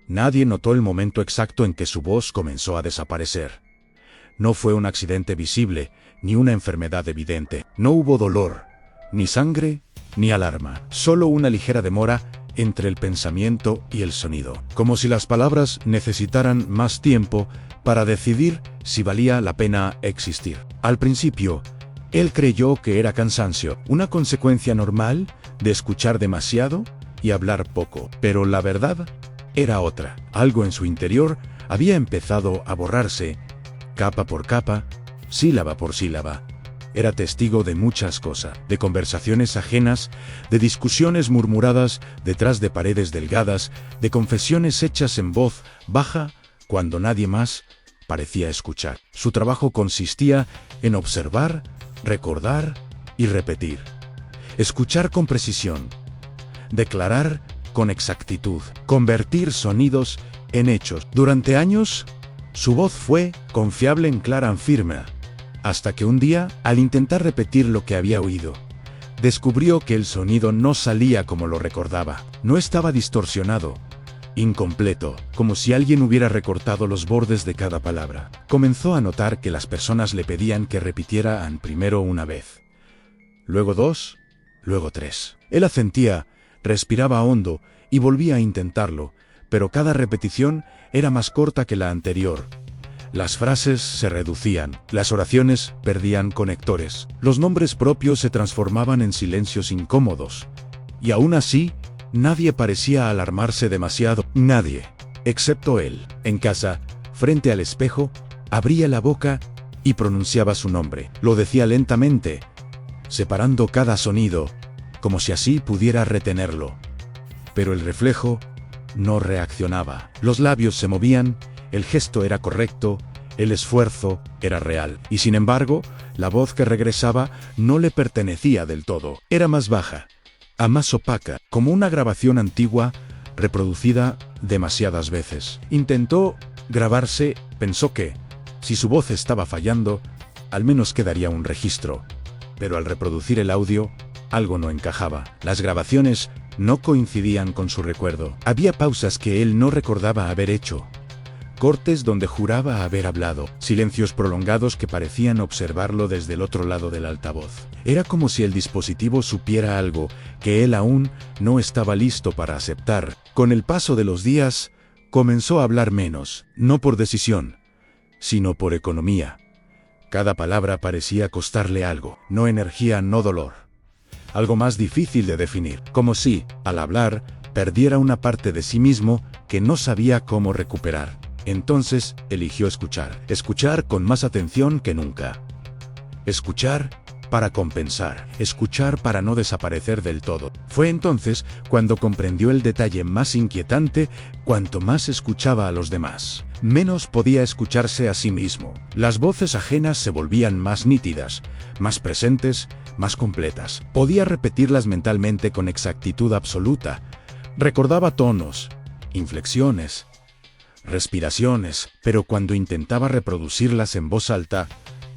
Nadie notó el momento exacto en que su voz comenzó a desaparecer. No fue un accidente visible, ni una enfermedad evidente. No hubo dolor, ni sangre, ni alarma. Solo una ligera demora entre el pensamiento y el sonido. Como si las palabras necesitaran más tiempo para decidir si valía la pena existir. Al principio, él creyó que era cansancio, una consecuencia normal de escuchar demasiado y hablar poco. Pero la verdad era otra. Algo en su interior había empezado a borrarse, capa por capa, sílaba por sílaba. Era testigo de muchas cosas, de conversaciones ajenas, de discusiones murmuradas detrás de paredes delgadas, de confesiones hechas en voz baja cuando nadie más parecía escuchar. Su trabajo consistía en observar, recordar y repetir. Escuchar con precisión, declarar con exactitud, convertir sonidos en hechos. Durante años, su voz fue confiable, clara y firme, hasta que un día, al intentar repetir lo que había oído, descubrió que el sonido no salía como lo recordaba. No estaba distorsionado, incompleto, como si alguien hubiera recortado los bordes de cada palabra. Comenzó a notar que las personas le pedían que repitiera primero una vez, luego dos, luego tres. Él asentía, respiraba hondo y volvía a intentarlo, pero cada repetición era más corta que la anterior. Las frases se reducían, las oraciones perdían conectores, los nombres propios se transformaban en silencios incómodos. Y aún así, nadie parecía alarmarse demasiado. Nadie, excepto él. En casa, frente al espejo, abría la boca y pronunciaba su nombre. Lo decía lentamente, separando cada sonido, como si así pudiera retenerlo. Pero el reflejo no reaccionaba. Los labios se movían, el gesto era correcto, el esfuerzo era real. Y sin embargo, la voz que regresaba no le pertenecía del todo. Era más baja, más opaca, como una grabación antigua reproducida demasiadas veces. Intentó grabarse, pensó que, si su voz estaba fallando, al menos quedaría un registro. Pero al reproducir el audio, algo no encajaba. Las grabaciones no coincidían con su recuerdo. Había pausas que él no recordaba haber hecho, cortes donde juraba haber hablado, silencios prolongados que parecían observarlo desde el otro lado del altavoz. Era como si el dispositivo supiera algo que él aún no estaba listo para aceptar. Con el paso de los días, comenzó a hablar menos, no por decisión, sino por economía. Cada palabra parecía costarle algo, no energía, no dolor. Algo más difícil de definir, como si, al hablar, perdiera una parte de sí mismo que no sabía cómo recuperar. Entonces, eligió escuchar con más atención que nunca. Escuchar para compensar, escuchar para no desaparecer del todo. Fue entonces cuando comprendió el detalle más inquietante: cuanto más escuchaba a los demás, menos podía escucharse a sí mismo. Las voces ajenas se volvían más nítidas, más presentes, más completas. Podía repetirlas mentalmente con exactitud absoluta. Recordaba tonos, inflexiones, respiraciones, pero cuando intentaba reproducirlas en voz alta,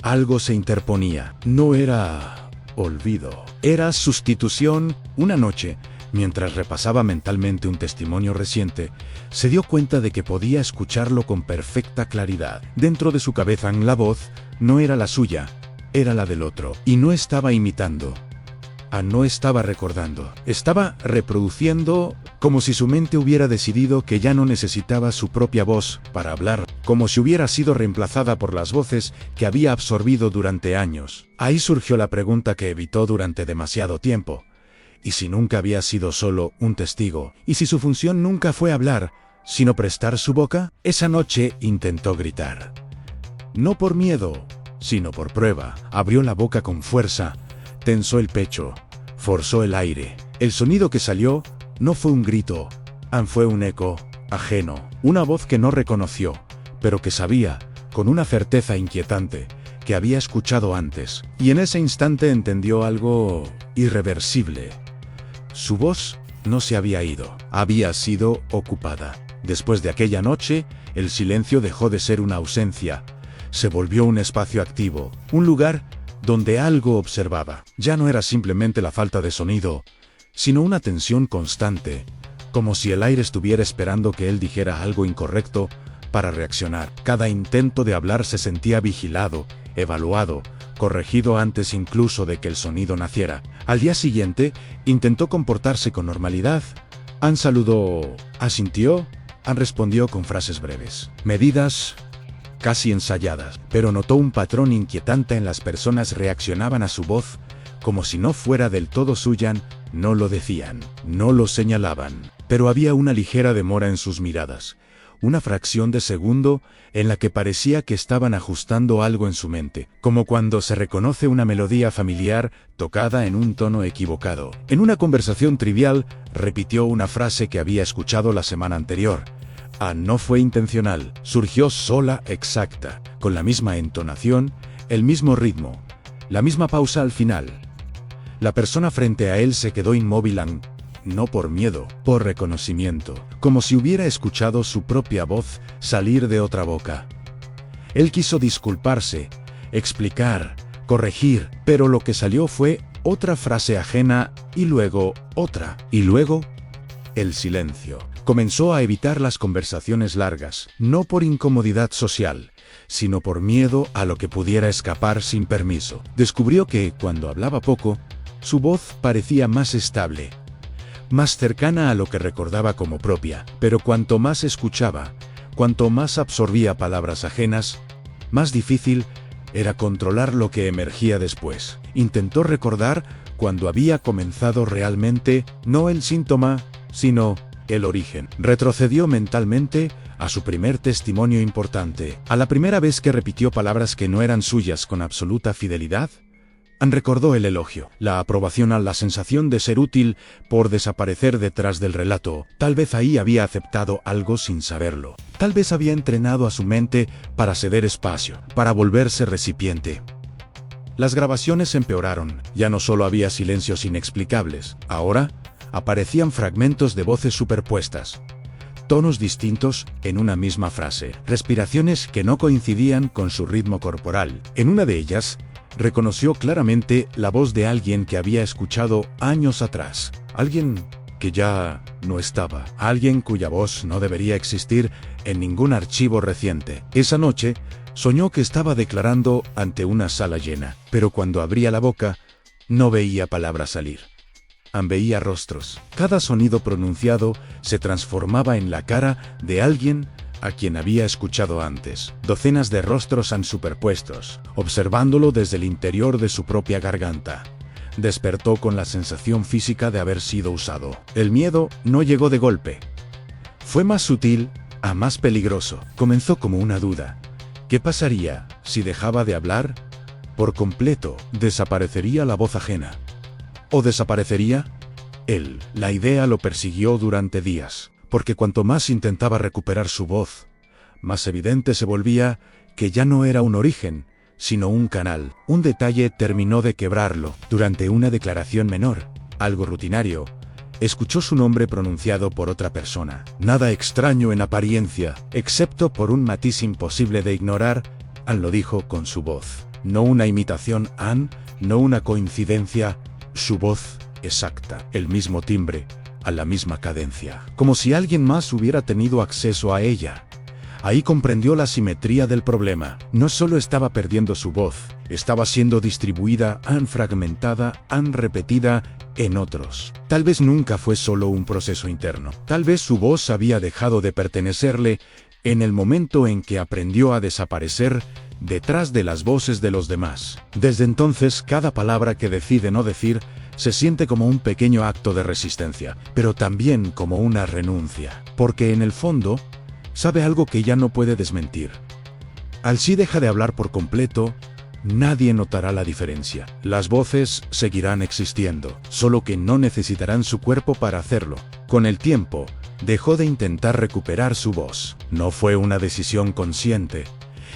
algo se interponía. No era olvido, era sustitución. Una noche, mientras repasaba mentalmente un testimonio reciente, se dio cuenta de que podía escucharlo con perfecta claridad. Dentro de su cabeza, la voz no era la suya, era la del otro. Y no estaba imitando, no estaba recordando, estaba reproduciendo, como si su mente hubiera decidido que ya no necesitaba su propia voz para hablar, como si hubiera sido reemplazada por las voces que había absorbido durante años. Ahí surgió la pregunta que evitó durante demasiado tiempo: ¿y si nunca había sido solo un testigo? ¿Y si su función nunca fue hablar, sino prestar su boca? Esa noche intentó gritar. No por miedo, sino por prueba. Abrió la boca con fuerza, tensó el pecho, forzó el aire. El sonido que salió no fue un grito, fue un eco ajeno, una voz que no reconoció, pero que sabía, con una certeza inquietante, que había escuchado antes. Y en ese instante entendió algo irreversible. Su voz no se había ido, había sido ocupada. Después de aquella noche, el silencio dejó de ser una ausencia, se volvió un espacio activo, un lugar donde algo observaba. Ya no era simplemente la falta de sonido, sino una tensión constante, como si el aire estuviera esperando que él dijera algo incorrecto para reaccionar. Cada intento de hablar se sentía vigilado, evaluado, corregido antes incluso de que el sonido naciera. Al día siguiente, intentó comportarse con normalidad. Ann saludó, asintió, Ann respondió con frases breves, medidas, casi ensayadas, pero notó un patrón inquietante en las personas reaccionaban a su voz, como si no fuera del todo suya, no lo decían, no lo señalaban, pero había una ligera demora en sus miradas, una fracción de segundo en la que parecía que estaban ajustando algo en su mente, como cuando se reconoce una melodía familiar tocada en un tono equivocado. En una conversación trivial, repitió una frase que había escuchado la semana anterior. No fue intencional, surgió sola, exacta, con la misma entonación, el mismo ritmo, la misma pausa al final. La persona frente a él se quedó inmóvil, no por miedo, por reconocimiento, como si hubiera escuchado su propia voz salir de otra boca. Él quiso disculparse, explicar, corregir, pero lo que salió fue otra frase ajena, y luego otra, y luego el silencio. Comenzó a evitar las conversaciones largas, no por incomodidad social, sino por miedo a lo que pudiera escapar sin permiso. Descubrió que, cuando hablaba poco, su voz parecía más estable, más cercana a lo que recordaba como propia, pero cuanto más escuchaba, cuanto más absorbía palabras ajenas, más difícil era controlar lo que emergía después. Intentó recordar cuando había comenzado realmente, no el síntoma, sino el origen. Retrocedió mentalmente a su primer testimonio importante, a la primera vez que repitió palabras que no eran suyas con absoluta fidelidad. Ann recordó el elogio, la aprobación a la sensación de ser útil por desaparecer detrás del relato. Tal vez ahí había aceptado algo sin saberlo. Tal vez había entrenado a su mente para ceder espacio, para volverse recipiente. Las grabaciones empeoraron. Ya no solo había silencios inexplicables, ahora aparecían fragmentos de voces superpuestas, tonos distintos en una misma frase, respiraciones que no coincidían con su ritmo corporal. En una de ellas, reconoció claramente la voz de alguien que había escuchado años atrás, alguien que ya no estaba, alguien cuya voz no debería existir en ningún archivo reciente. Esa noche, soñó que estaba declarando ante una sala llena, pero cuando abría la boca, no veía palabras salir. Ann veía rostros. Cada sonido pronunciado se transformaba en la cara de alguien a quien había escuchado antes. Docenas de rostros han superpuestos, observándolo desde el interior de su propia garganta. Despertó con la sensación física de haber sido usado. El miedo no llegó de golpe. Fue más sutil, más peligroso. Comenzó como una duda. ¿Qué pasaría si dejaba de hablar? Por completo, desaparecería la voz ajena. ¿O desaparecería él? La idea lo persiguió durante días, porque cuanto más intentaba recuperar su voz, más evidente se volvía que ya no era un origen, sino un canal. Un detalle terminó de quebrarlo. Durante una declaración menor, algo rutinario, escuchó su nombre pronunciado por otra persona. Nada extraño en apariencia, excepto por un matiz imposible de ignorar. Ann lo dijo con su voz. No una imitación, Ann, no una coincidencia, su voz exacta, el mismo timbre, a la misma cadencia, como si alguien más hubiera tenido acceso a ella. Ahí comprendió la simetría del problema. No solo estaba perdiendo su voz, estaba siendo distribuida, fragmentada, repetida en otros. Tal vez nunca fue solo un proceso interno. Tal vez su voz había dejado de pertenecerle en el momento en que aprendió a desaparecer detrás de las voces de los demás. Desde entonces, cada palabra que decide no decir se siente como un pequeño acto de resistencia, pero también como una renuncia, porque en el fondo sabe algo que ya no puede desmentir. Al si deja de hablar por completo, nadie notará la diferencia. Las voces seguirán existiendo, solo que no necesitarán su cuerpo para hacerlo. Con el tiempo, dejó de intentar recuperar su voz. No fue una decisión consciente,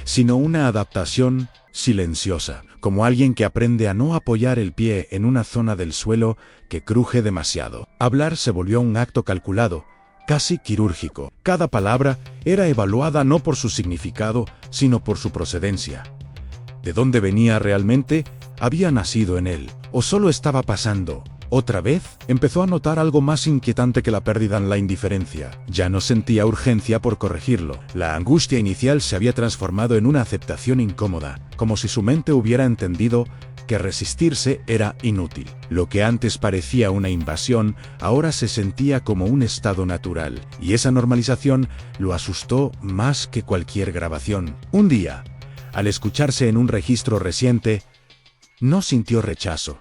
sino una adaptación silenciosa, como alguien que aprende a no apoyar el pie en una zona del suelo que cruje demasiado. Hablar se volvió un acto calculado, casi quirúrgico. Cada palabra era evaluada no por su significado, sino por su procedencia. ¿De dónde venía realmente? ¿Había nacido en él? ¿O solo estaba pasando? Otra vez, empezó a notar algo más inquietante que la pérdida en la indiferencia. Ya no sentía urgencia por corregirlo. La angustia inicial se había transformado en una aceptación incómoda, como si su mente hubiera entendido que resistirse era inútil. Lo que antes parecía una invasión, ahora se sentía como un estado natural, y esa normalización lo asustó más que cualquier grabación. Un día, al escucharse en un registro reciente, no sintió rechazo.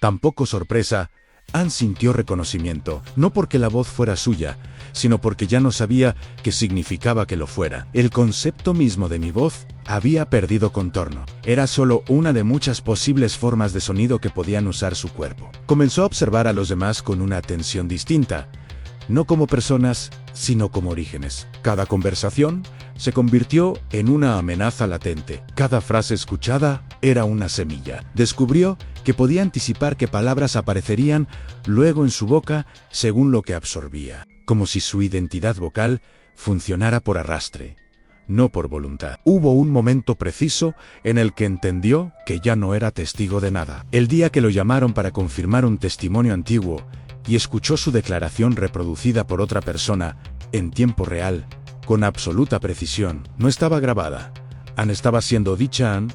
Tampoco sorpresa, Anne sintió reconocimiento, no porque la voz fuera suya, sino porque ya no sabía qué significaba que lo fuera. El concepto mismo de mi voz había perdido contorno. Era solo una de muchas posibles formas de sonido que podían usar su cuerpo. Comenzó a observar a los demás con una atención distinta, no como personas, sino como orígenes. Cada conversación se convirtió en una amenaza latente. Cada frase escuchada era una semilla. Descubrió que podía anticipar qué palabras aparecerían luego en su boca según lo que absorbía, como si su identidad vocal funcionara por arrastre, no por voluntad. Hubo un momento preciso en el que entendió que ya no era testigo de nada. El día que lo llamaron para confirmar un testimonio antiguo y escuchó su declaración reproducida por otra persona en tiempo real, con absoluta precisión. No estaba grabada. Anne estaba siendo dicha Anne,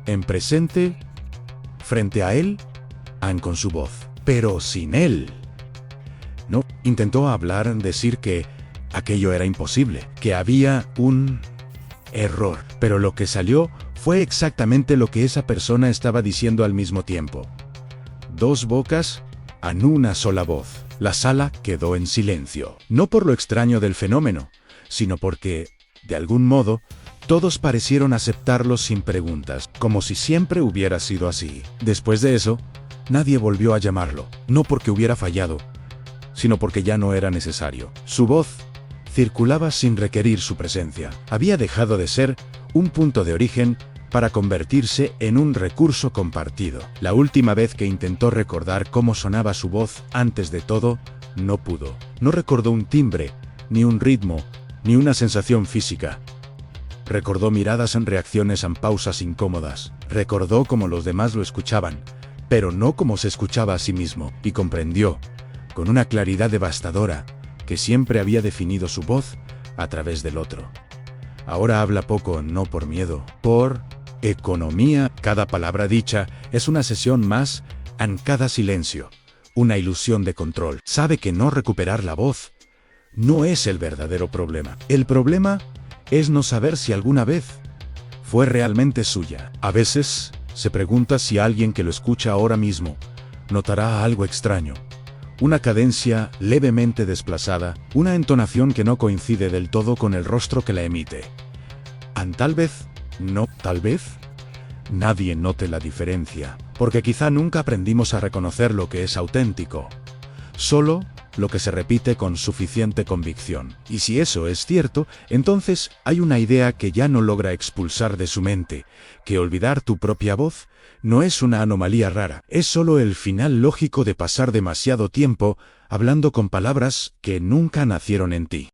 en presente, frente a él, Anne con su voz, pero sin él. No, intentó hablar, decir que aquello era imposible, que había un error, pero lo que salió fue exactamente lo que esa persona estaba diciendo al mismo tiempo. Dos bocas, en una sola voz. La sala quedó en silencio, no por lo extraño del fenómeno, sino porque, de algún modo, todos parecieron aceptarlo sin preguntas, como si siempre hubiera sido así. Después de eso, nadie volvió a llamarlo, no porque hubiera fallado, sino porque ya no era necesario. Su voz circulaba sin requerir su presencia. Había dejado de ser un punto de origen para convertirse en un recurso compartido. La última vez que intentó recordar cómo sonaba su voz antes de todo, no pudo. No recordó un timbre, ni un ritmo, ni una sensación física. Recordó miradas en reacciones en pausas incómodas. Recordó cómo los demás lo escuchaban, pero no como se escuchaba a sí mismo, y comprendió, con una claridad devastadora, que siempre había definido su voz a través del otro. Ahora habla poco, no por miedo, por economía. Cada palabra dicha es una sesión más en cada silencio, una ilusión de control. Sabe que no recuperar la voz no es el verdadero problema. El problema es no saber si alguna vez fue realmente suya. A veces se pregunta si alguien que lo escucha ahora mismo notará algo extraño. Una cadencia levemente desplazada, una entonación que no coincide del todo con el rostro que la emite. Tal vez, no, tal vez, nadie note la diferencia, porque quizá nunca aprendimos a reconocer lo que es auténtico, solo lo que se repite con suficiente convicción. Y si eso es cierto, entonces hay una idea que ya no logra expulsar de su mente, que olvidar tu propia voz no es una anomalía rara, es solo el final lógico de pasar demasiado tiempo hablando con palabras que nunca nacieron en ti.